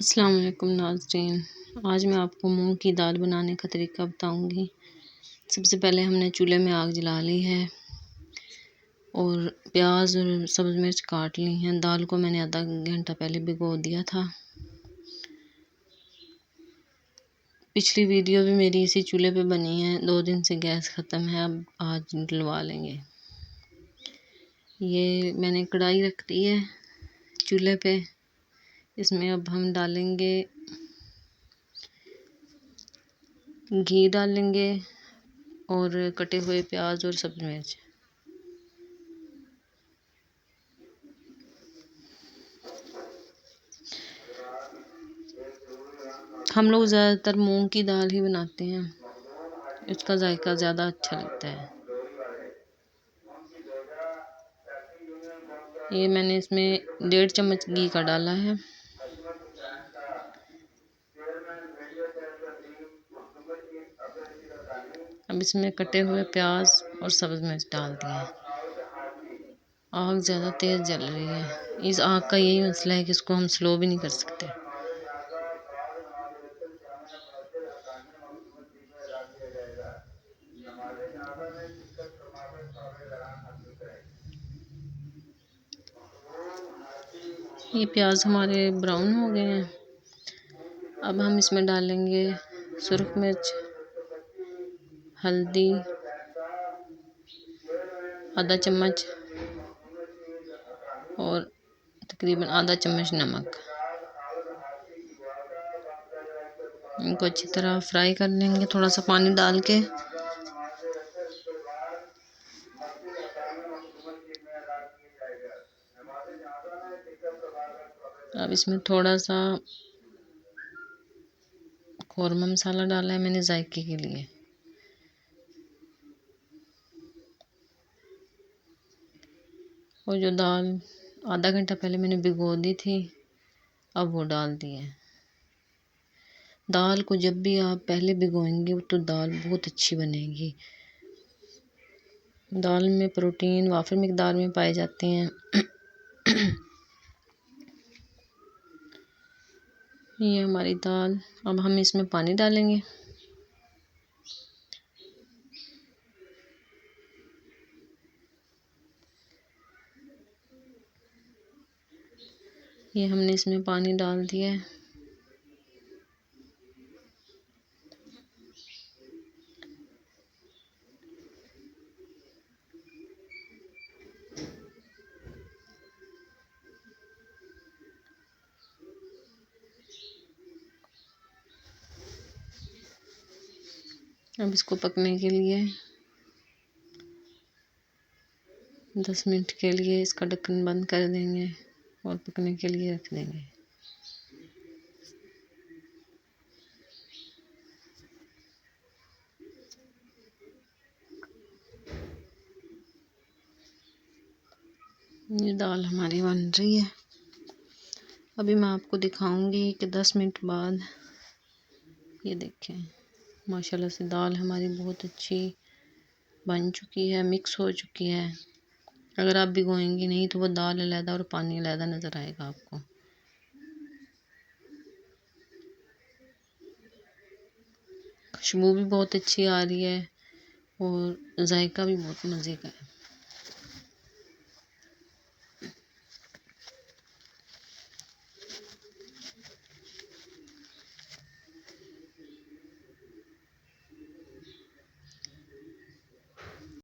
अस्सलाम वालेकुम नाज़रीन। आज मैं आपको मूंग की दाल बनाने का तरीका बताऊंगी। सबसे पहले हमने चूल्हे में आग जला ली है और प्याज और सब्ज़ मिर्च काट ली हैं। दाल को मैंने आधा घंटा पहले भिगो दिया था। पिछली वीडियो भी मेरी इसी चूल्हे पे बनी है। 2 दिन से गैस ख़त्म है, अब आज डलवा लेंगे। ये मैंने कढ़ाई रख दी है चूल्हे पे। इसमें अब हम डालेंगे घी डालेंगे और कटे हुए प्याज और सब्ज़ मिर्च। हम लोग ज़्यादातर मूंग की दाल ही बनाते हैं, इसका जायका ज़्यादा अच्छा लगता है। ये मैंने इसमें 1.5 चम्मच घी का डाला है। अब इसमें कटे हुए प्याज और सब्ज़ मिर्च डाल दिए। आग ज़्यादा तेज़ जल रही है। इस आग का यही मसला है कि इसको हम स्लो भी नहीं कर सकते। ये प्याज हमारे ब्राउन हो गए हैं। अब हम इसमें डालेंगे सुरख मिर्च, हल्दी आधा चम्मच और तकरीबन आधा चम्मच नमक। इनको अच्छी तरह फ्राई कर लेंगे थोड़ा सा पानी डाल के। अब इसमें थोड़ा सा कौरमा मसाला डाला है मैंने जायके के लिए। और जो दाल आधा घंटा पहले मैंने भिगो दी थी, अब वो डाल दी है। दाल को जब भी आप पहले भिगोएंगे तो दाल बहुत अच्छी बनेगी। दाल में प्रोटीन वाफिर मिकदार में पाए जाते हैं। ये हमारी दाल। अब हम इसमें पानी डालेंगे। ये हमने इसमें पानी डाल दिया है। अब इसको पकने के लिए 10 मिनट के लिए इसका ढक्कन बंद कर देंगे और पकने के लिए रख देंगे। ये दाल हमारी बन रही है। अभी मैं आपको दिखाऊंगी कि 10 मिनट बाद ये देखें, माशाल्लाह से दाल हमारी बहुत अच्छी बन चुकी है, मिक्स हो चुकी है। अगर आप भिगोएंगी नहीं तो वो दाल अलग और पानी अलग नज़र आएगा आपको। खुशबू भी बहुत अच्छी आ रही है और जायका भी बहुत मज़े का है।